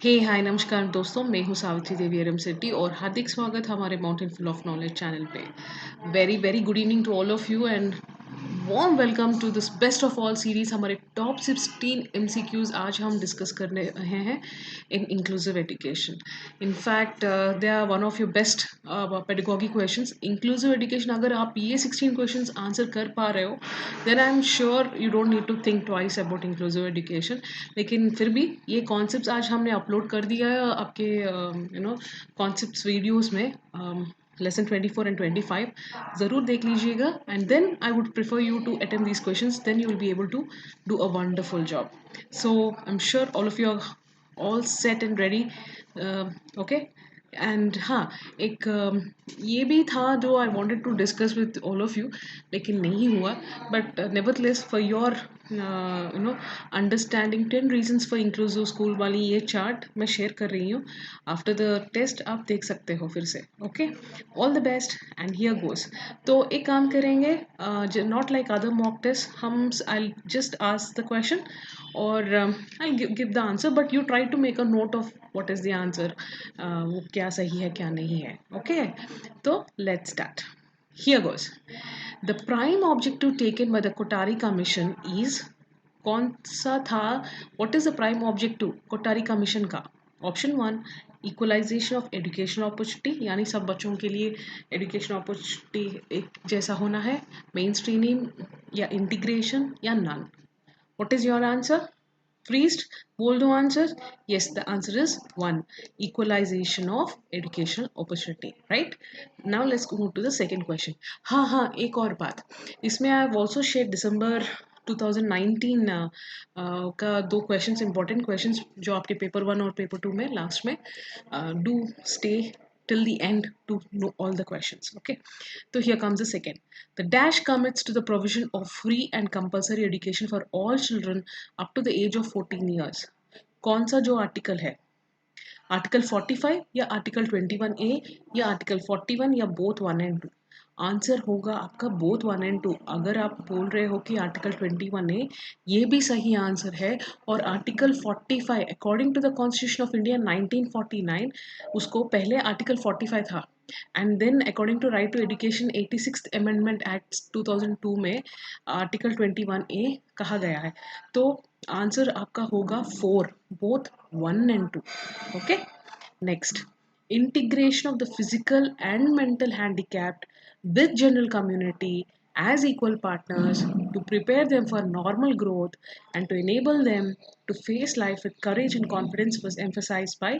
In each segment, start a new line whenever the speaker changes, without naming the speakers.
हे हाय नमस्कार दोस्तों, मैं हूँ सावित्री देवी एरम सेट्टी और हार्दिक स्वागत हमारे mountain full of knowledge channel पे। Very very good evening to all of you and warm welcome to this best of all series. हमारे टॉप 16 एमसीक्यूज आज हम डिस्कस करने रहे हैं in inclusive education. In fact they are one of your best pedagogy questions. Inclusive education अगर आप ये 16 questions answer कर पा रहे हो then I am sure you don't need to think twice about inclusive education. लेकिन फिर भी ये कॉन्सेप्ट्स आज हमने अपलोड कर दिया है आपके कॉन्सेप्ट्स वीडियोस में, लेसन 24 एंड 25 ज़रूर देख लीजिएगा and then I would prefer you to attempt these questions, then you will be able to do a wonderful job. So I am sure all of you are all set and ready. Okay and हाँ, एक ये भी था जो I wanted to discuss with all of you, लेकिन नहीं हुआ। But nevertheless for your understanding 10 reasons for inclusive school वाली ये चार्ट मैं शेयर कर रही हूँ। आफ्टर द टेस्ट आप देख सकते हो फिर से। Okay, all the best and here goes. तो एक काम करेंगे, not like other mock test, हम I just ask the question और I give the answer, but you try to make a note of what is the answer, वो क्या सही है क्या नहीं है। ओके, तो let's start. Here goes. The prime objective taken by the Kothari commission is, कौन सा था? What is the prime objective Kothari commission का? Option 1, equalisation of education opportunity, यानी सब बच्चों के लिए एजुकेशन अपॉर्चुनिटी एक जैसा होना है, मेन स्ट्रीमिंग या इंटीग्रेशन या none. What is your answer? Priest, बोल दो answer. Yes, the answer is 1, equalization of educational opportunity, right? Now let's go to the second question. हाँ हाँ, एक और बात इसमें आई हैव ऑल्सो शेयर दिसंबर 2019 का दो क्वेश्चंस, इंपॉर्टेंट क्वेश्चंस जो आपके पेपर 1 और पेपर 2 में लास्ट में, do stay till the end to know all the questions. Okay, so here comes the second. The dash commits to the provision of free and compulsory education for all children up to the age of 14 years. कौन सा जो article है? Article 45 या article 21A या article 41 या both 1 and 2? Answer होगा आपका both 1 and 2। अगर आप बोल रहे हो कि आर्टिकल 21A, ये भी सही आंसर है। और article 45 according to the constitution of India 1949, उसको पहले आर्टिकल 45 था and then according to right to education 86th amendment act 2002 में आर्टिकल 21A कहा गया है। तो आंसर आपका होगा 4, both 1 and 2। Okay, next. Integration of the physical and mental handicapped with general community as equal partners to prepare them for normal growth and to enable them to face life with courage and confidence was emphasized by,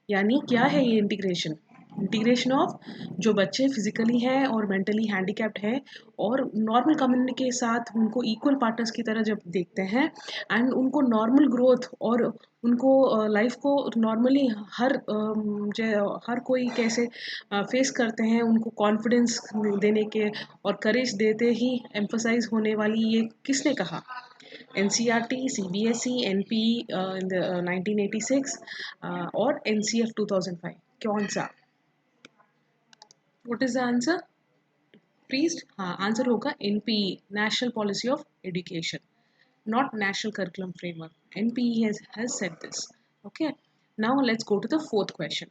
यानी क्या है ये integration? Integration of जो बच्चे physically हैं और mentally handicapped हैं और नॉर्मल कम्युनिटी के साथ उनको इक्वल पार्टनर्स की तरह जब देखते हैं एंड उनको नॉर्मल ग्रोथ और उनको लाइफ को नॉर्मली हर कोई कैसे फेस करते हैं, उनको कॉन्फिडेंस देने के और करेज देते ही एम्फोसाइज होने वाली, ये किसने कहा? NCERT, CBSE, NPE in the 1986 और एनसीएफ 2005, कौन सा? What is the answer? Priest? हाँ, आंसर होगा NPE, national policy of education, not national curriculum framework. NPE has said this. Okay, now let's go to the fourth question.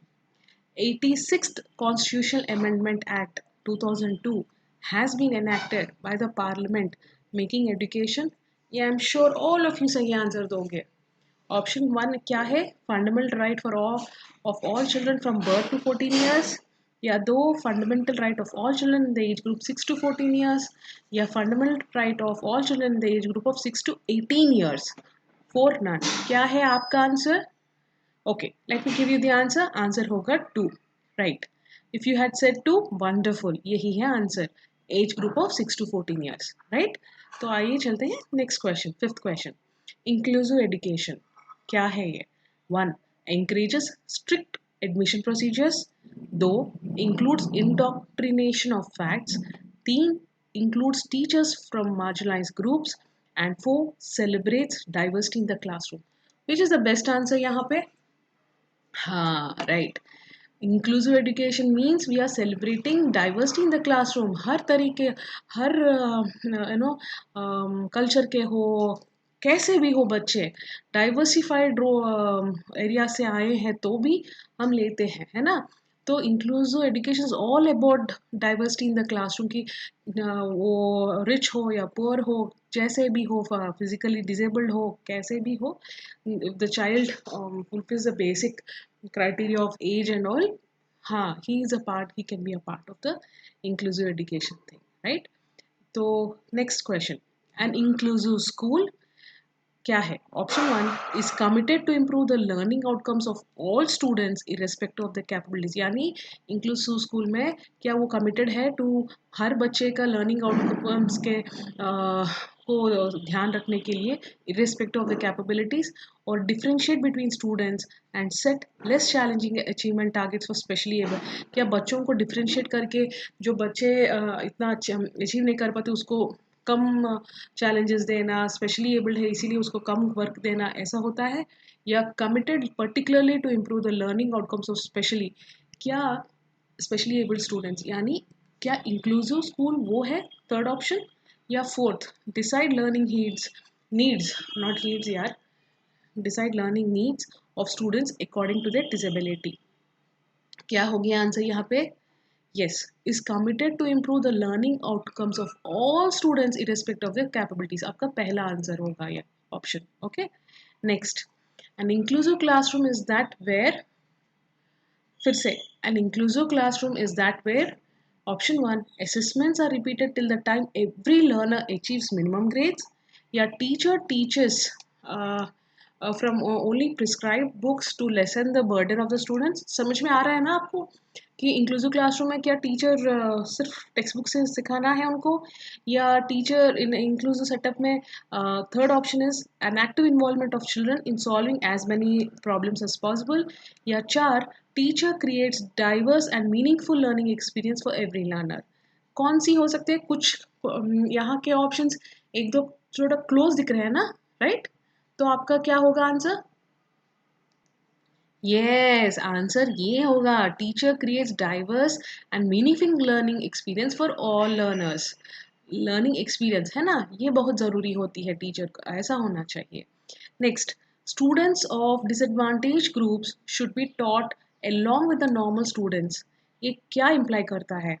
86th Constitutional Amendment Act 2002 has been enacted by the Parliament, making education, yeah, I'm sure all of you सही answer दोगे। Option 1 क्या है? Fundamental right for all of all children from birth to 14 years, या 2 fundamental right of all children in the age group 6 to 14 years, या fundamental right of all children in the age group of 6 to 18 years. 4 none. क्या है आपका आंसर? Okay, let me give you the answer. Answer होगा 2, right. If you had said 2, wonderful, यही है answer, as group of 6 to 14 years, right. तो आइए चलते हैं next question, fifth question. Inclusive education क्या है ये? 1, encourages strict admission procedures. 2, includes indoctrination of facts. 3, includes teachers from marginalized groups. And 4, celebrates diversity in the classroom. Which is the best answer यहाँ पे? हाँ, right. Inclusive education means we are celebrating diversity in the classroom. हर तरीके, हर culture के हो, कैसे भी हो बच्चे डाइवर्सिफाइड एरिया से आए हैं तो भी हम लेते हैं, है ना। तो inclusive education is all about diversity in the classroom की वो रिच हो या पुअर हो, जैसे भी हो, फिजिकली डिजेबल्ड हो, कैसे भी हो, if the child fulfills the basic criteria of age and all, हाँ, he can be a part of the inclusive education thing, right? तो next question, an inclusive school क्या है? Option one is committed to improve the learning outcomes of all students irrespective of the capabilities, यानी inclusive school में क्या वो committed है to her बच्चे का लर्निंग आउटकम्स के को ध्यान रखने के लिए इरेस्पेक्टिव ऑफ द कैपेबिलिटीज, और differentiate between students and set less challenging achievement targets for specially abled, क्या बच्चों को डिफ्रेंशिएट करके जो बच्चे इतना अचीव नहीं कर पाते उसको कम चैलेंजेस देना, स्पेशली एबल्ड है इसीलिए उसको कम वर्क देना, ऐसा होता है? या committed particularly to improve the learning outcomes of specially, क्या स्पेशली एबल्ड स्टूडेंट्स, यानी क्या इंक्लूसिव स्कूल वो है थर्ड ऑप्शन? या fourth decide learning needs not needs यार, decide learning needs of students according to their disability, क्या हो गया आंसर यहाँ पे? Yes, is committed to improve the learning outcomes of all students irrespective of their capabilities. आपका पहला answer होगा ये option, okay. Next, an inclusive classroom is that where, फिर से, an inclusive classroom is that where option one assessments are repeated till the time every learner achieves minimum grades, या teacher teaches uh, from only prescribed books to lessen the burden of the students। समझ में आ रहा है ना आपको कि inclusive classroom में क्या टीचर सिर्फ टेक्स्ट बुक से सिखाना है उनको, या टीचर इन इंक्लूसिव सेटअप में third option is an active involvement of children in solving as many problems as possible, या चार teacher creates diverse and meaningful learning experience for every learner. कौन सी हो सकती है? कुछ यहाँ के ऑप्शंस एक दो थोड़ा क्लोज दिख रहे हैं ना, राइट? तो आपका क्या होगा आंसर? यस, आंसर ये होगा, teacher creates diverse and meaningful learning experience for all learners. Learning experience है ना, ये बहुत ज़रूरी होती है, टीचर को ऐसा होना चाहिए। Next, students of disadvantage groups should be taught along with the normal students, ये क्या इम्प्लाई करता है?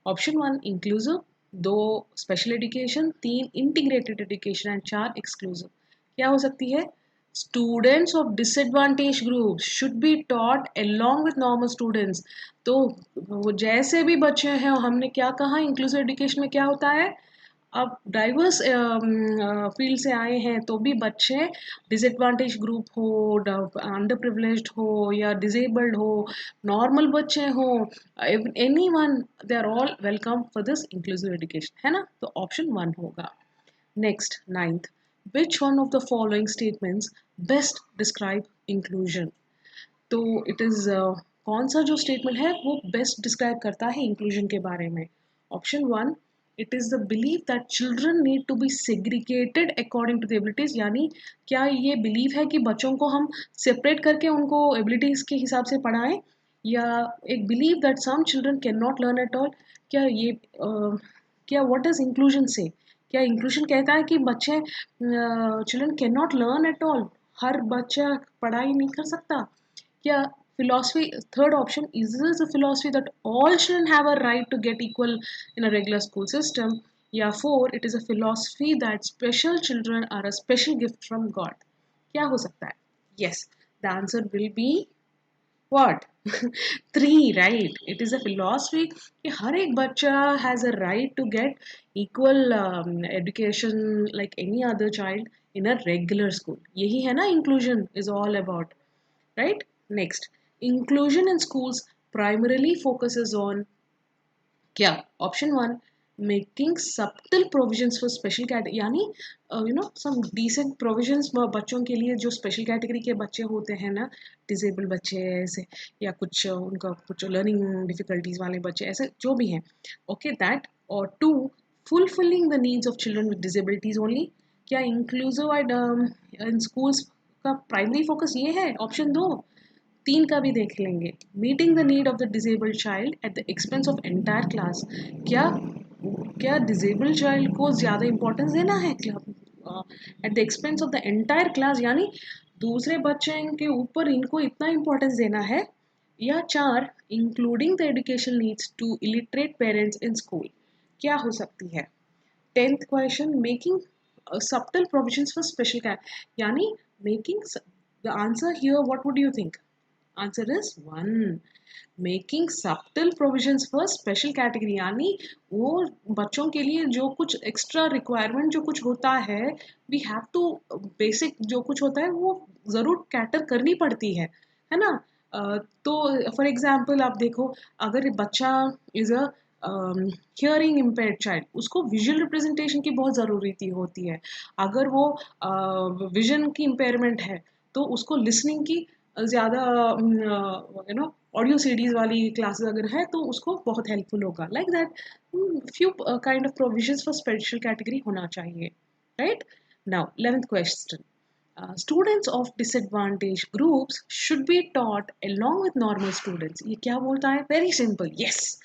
ऑप्शन वन इंक्लूसिव, दो स्पेशल एजुकेशन, तीन इंटीग्रेटेड एजुकेशन एंड चार एक्सक्लूसिव। क्या हो सकती है? Students of disadvantage groups should be taught along with normal students, तो वो जैसे भी बच्चे हैं, हमने क्या कहा इंक्लूसिव एजुकेशन में क्या होता है, अब डाइवर्स फील्ड से आए हैं तो भी बच्चे डिसएडवांटेज ग्रुप हो, अंडर प्रिविलेज्ड हो या डिसेबल्ड हो, नॉर्मल बच्चे हो, any one, they are all welcome for this inclusive education, है ना। तो ऑप्शन वन होगा। Next, ninth, which one of the following statements best describe inclusion, so it is कौन सा जो स्टेटमेंट है वो बेस्ट डिस्क्राइब करता है इंक्लूजन के बारे में? Option one, it is the believe that children need to be segregated according to the abilities, यानी क्या ये बिलीव है कि बच्चों को हम सेपरेट करके उनको एबिलिटीज़ के हिसाब से पढ़ाएं, या एक believe that some children can not learn at all, क्या ये क्या व्हाट डज इंक्लूजन से, क्या इंक्लूजन कहता है कि बच्चे children can not learn at all, हर बच्चा पढ़ाई नहीं कर सकता? क्या philosophy, third option, is this a philosophy that all children have a right to get equal in a regular school system? या four, it is a philosophy that special children are a special gift from God? क्या हो सकता है? Yes, the answer will be what? Three, right? It is a philosophy कि हर एक बच्चा has a right to get equal education like any other child in a regular school. यही है ना inclusion is all about, right? Next, inclusion in schools primarily focuses on क्या? Option one, making subtle provisions for special category, यानी सम decent provisions बच्चों के लिए जो special category के बच्चे होते हैं ना, डिसेबल्ड बच्चे ऐसे, या कुछ उनका कुछ लर्निंग डिफिकल्टीज वाले बच्चे ऐसे जो भी हैं, ओके दैट, और two, fulfilling the needs of children with disabilities only. क्या इंक्लूसिव इन स्कूल्स का प्राइमरी फोकस ये है? ऑप्शन दो, तीन का भी देख लेंगे, meeting the need of the disabled child at the expense of entire class, क्या क्या डिसेबल्ड चाइल्ड को ज़्यादा इंपॉर्टेंस देना है at the expense of the entire class, यानी दूसरे बच्चे के ऊपर इनको इतना इम्पोर्टेंस देना है। या 4, including the education needs to illiterate parents in school, क्या हो सकती है? 10th question, making subtle provisions for special यानी making the answer here, what would you think? Answer is 1, making subtle provisions for special category, यानी वो बच्चों के लिए जो कुछ एक्स्ट्रा रिक्वायरमेंट जो कुछ होता है, वी हैव टू, बेसिक जो कुछ होता है वो ज़रूर कैटर करनी पड़ती है ना? तो फॉर एग्जांपल आप देखो, अगर बच्चा is a hearing impaired child, उसको विजुअल रिप्रेजेंटेशन की बहुत ज़रूरी होती है। अगर वो विजन की इम्पेयरमेंट है तो उसको लिसनिंग की ज़्यादा ऑडियो सीडीज वाली क्लासेस अगर है तो उसको बहुत हेल्पफुल होगा। Like that few kind of provisions for special category होना चाहिए, right? Now 11th question, students of disadvantaged groups should be taught along with normal students, ये क्या बोलता है? Very simple, yes.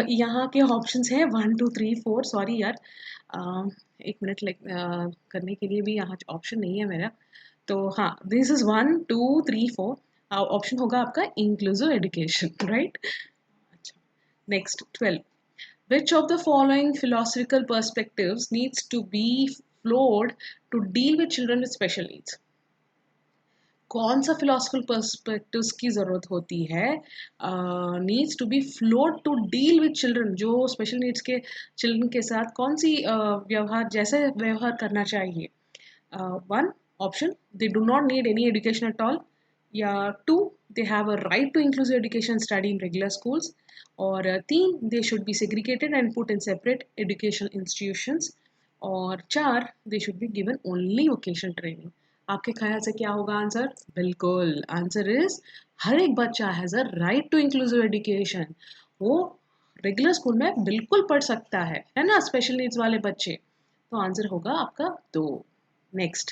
यहाँ के ऑप्शंस हैं 1 2 3 4, सॉरी यार, एक मिनट करने के लिए भी यहाँ ऑप्शन नहीं है मेरा, तो हाँ, दिस इज 1 2 3 4, ऑप्शन होगा आपका इंक्लूसिव एजुकेशन, राइट? अच्छा, next 12, which of the following philosophical perspectives needs to be flawed to deal with children with special needs? कौन सा फिलोसफिकल पर्सपेक्टिव्स की ज़रूरत होती है, needs to be followed to deal with children, जो special needs के children के साथ कौन सी व्यवहार, जैसे व्यवहार करना चाहिए? 1 option, they do not need any education at all, या 2, they have a right to inclusive education study in regular schools, और 3, they should be segregated and put in separate education institutions, और 4, they should be given only vocational training. आपके ख्याल से क्या होगा answer? बिल्कुल, answer is हर एक बच्चा has a right to inclusive education, वो रेगुलर स्कूल में बिल्कुल पढ़ सकता है ना, स्पेशल नीड्स वाले बच्चे। तो आंसर होगा आपका 2। Next,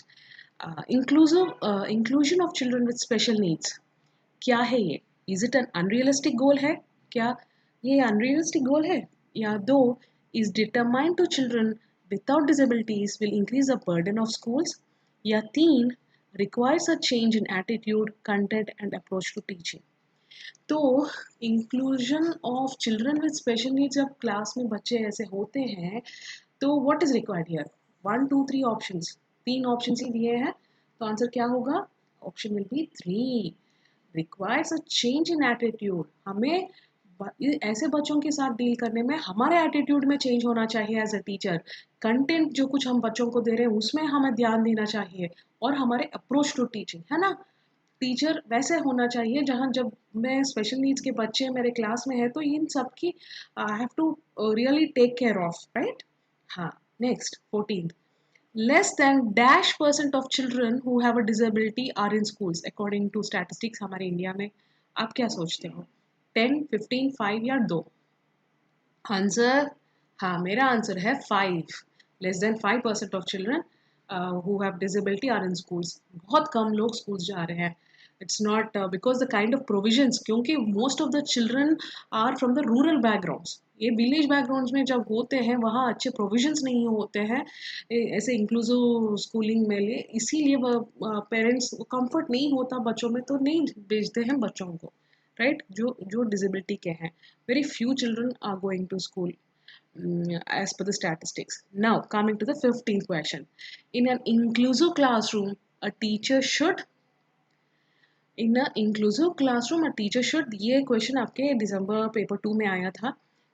inclusion of children with special needs, क्या है ये? Is it an unrealistic goal है? क्या ये अनरियलिस्टिक गोल है? या 2, is determined to children without disabilities will increase the burden of schools, या 3, requires a change in attitude, content and approach to teaching. तो inclusion of children with special needs, जब class में बच्चे ऐसे होते हैं तो what is required here? 1 2 3 options, 3 options ही दिए हैं, तो आंसर क्या होगा? Option will be 3, requires a change in attitude. हमें ऐसे बच्चों के साथ डील करने में हमारे एटीट्यूड में चेंज होना चाहिए एज अ टीचर, कंटेंट जो कुछ हम बच्चों को दे रहे हैं उसमें हमें ध्यान देना चाहिए, और हमारे अप्रोच टू टीचिंग, है ना? टीचर वैसे होना चाहिए जहाँ, जब मैं स्पेशल नीड्स के बच्चे मेरे क्लास में है तो इन सब की I have to really take care of, right? हाँ, next 14, less than dash % of children who have a disability are in schools according to statistics हमारे इंडिया में। आप क्या सोचते हो? 10 15 5 या 2? आंसर, हाँ, मेरा आंसर है 5, less than 5% of children who have disability are in schools. बहुत कम लोग स्कूल्स जा रहे हैं। It's not because the kind of provisions, क्योंकि most of the children are from the rural backgrounds, ये विलेज बैकग्राउंड्स में जब होते हैं वहाँ अच्छे प्रोविजंस नहीं होते हैं ऐसे इंक्लूसिव स्कूलिंग में लिए, इसीलिए पेरेंट्स कंफर्ट नहीं होता बच्चों में तो नहीं भेजते हैं बच्चों को, राइट? जो जो डिसेबिलिटी के हैं, very few children are going to school, as per the statistics. Now coming to the 15th question, in an inclusive classroom a teacher should, in a inclusive classroom a teacher should, ये question आपके दिसंबर paper 2 में आया था।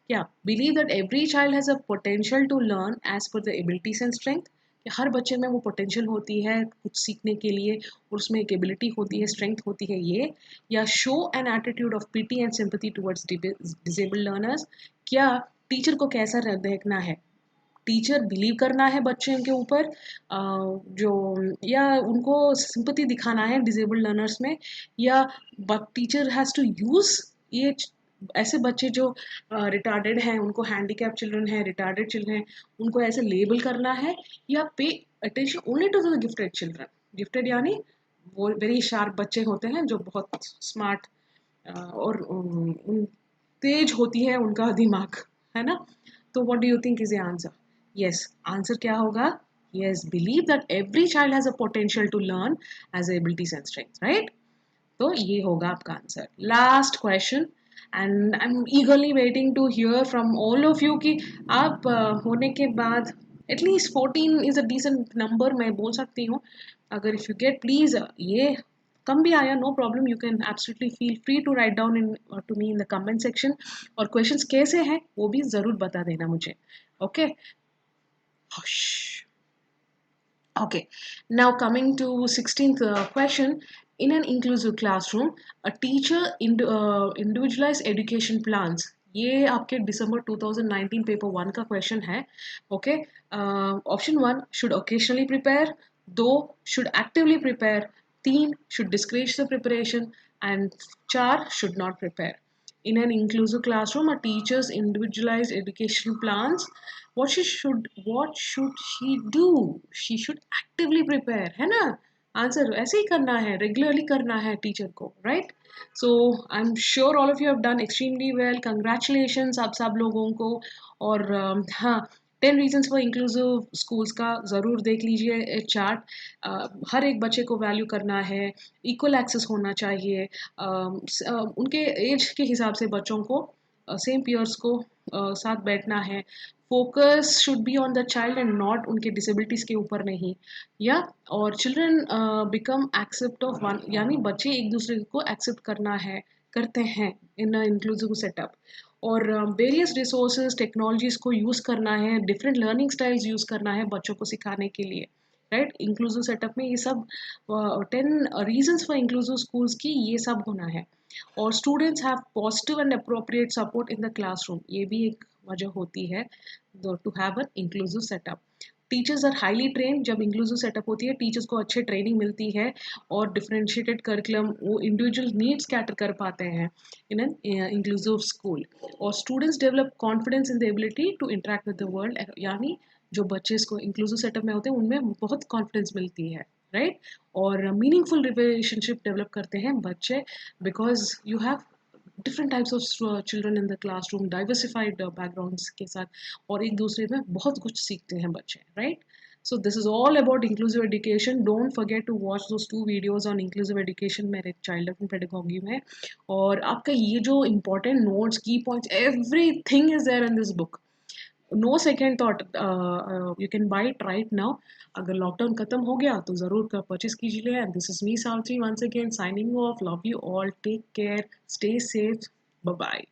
क्या believe that every child has a potential to learn as per the abilities and strength, कि हर बच्चे में वो पोटेंशियल होती है कुछ सीखने के लिए और उसमें एक एबिलिटी होती है, स्ट्रेंथ होती है ये? या show an attitude of PT and sympathy towards disabled learners, क्या टीचर को कैसा देखना है? टीचर बिलीव करना है बच्चे के ऊपर जो, या उनको सिंपैथी दिखाना है डिसेबल्ड लर्नर्स में, या टीचर हैज़ टू यूज़ ये ऐसे बच्चे जो रिटार्डेड हैं, उनको हैंडीकैप चिल्ड्रन हैं, रिटार्डेड चिल्ड्रन हैं, उनको ऐसे लेबल करना है, या pay attention only to the gifted children? Gifted यानी वो वेरी शार्प बच्चे होते हैं जो बहुत स्मार्ट और तेज होती है उनका दिमाग, है ना? तो what do you think is the answer? Yes, answer क्या होगा? Yes, believe that every child has a potential to learn as abilities and strengths, right? तो ये होगा आपका answer. Last question and I am eagerly waiting to hear from all of you कि आप होने के बाद at least 14 is a decent number मैं बोल सकती हूँ. अगर इफ यू गेट प्लीज ये कम भी आया no problem, you can absolutely feel free to write down in to me in the comment section. और क्वेश्चंस कैसे हैं वो भी ज़रूर बता देना मुझे. Okay. Okay, now coming to 16th question. In an inclusive classroom, a teacher individualized education plans. ये आपके दिसंबर 2019 पेपर 1 का क्वेश्चन है. Okay. Option 1 should occasionally prepare, 2 should actively prepare, 3 should discourage the preparation and 4 should not prepare. In an inclusive classroom, a teacher's individualized education plans. What should she do? She should actively prepare, है ना. Answer ऐसे ही करना है, regularly करना है teacher को, right. So I am sure all of you have done extremely well. Congratulations आप सब लोगों को. और हाँ, 10 रीजन्स फॉर इंक्लूसिव स्कूल्स का ज़रूर देख लीजिए चार्ट. हर एक बच्चे को वैल्यू करना है, इक्वल एक्सेस होना चाहिए. उनके एज के हिसाब से बच्चों को सेम पीयर्स को साथ बैठना है. Focus should be on the child and not उनके डिसेबिलिटीज़ के ऊपर नहीं. या और children become except of one, यानी बच्चे एक दूसरे को एक्सेप्ट करना है, करते हैं इन इंक्लूसिव सेटअप. और वेरियस रिसोर्सेज टेक्नोलॉजीज़ को यूज़ करना है, डिफरेंट लर्निंग स्टाइल्स यूज़ करना है बच्चों को सिखाने के लिए, राइट. इंक्लूसिव सेटअप में ये सब 10 रीजन्स फॉर इंक्लूसिव स्कूल्स की ये सब होना है. और students have positive and appropriate support in the classroom, ये भी एक वजह होती है to have an inclusive setup. Teachers are highly train. जब इंक्लूसिव सेटअप होती है टीचर्स को अच्छे ट्रेनिंग मिलती है और डिफरेंशिएटेड करिकुलम वो इंडिविजुअल नीड्स कैटर कर पाते हैं इन एन इंक्लूसिव स्कूल. और students develop confidence in the ability to interact with the world, यानी जो बच्चे इसको इंक्लूसिव सेटअप में होते हैं उनमें बहुत कॉन्फिडेंस मिलती है, राइट. और मीनिंगफुल रिलेशनशिप डेवलप करते हैं बच्चे because you have different types of children in the classroom, diversified backgrounds के साथ, और एक दूसरे में बहुत कुछ सीखते हैं बच्चे, right. So this is all about inclusive education. Don't forget to watch those 2 videos on inclusive education मेरे child development pedagogy में. और आपका ये जो important notes, key points, everything is there in this book. No second thought. You can buy it right now. अगर lockdown खत्म हो गया तो ज़रूर परचेज कीजिए. And this is me Savitri once again signing off. Love you all. Take care. Stay safe. Bye bye.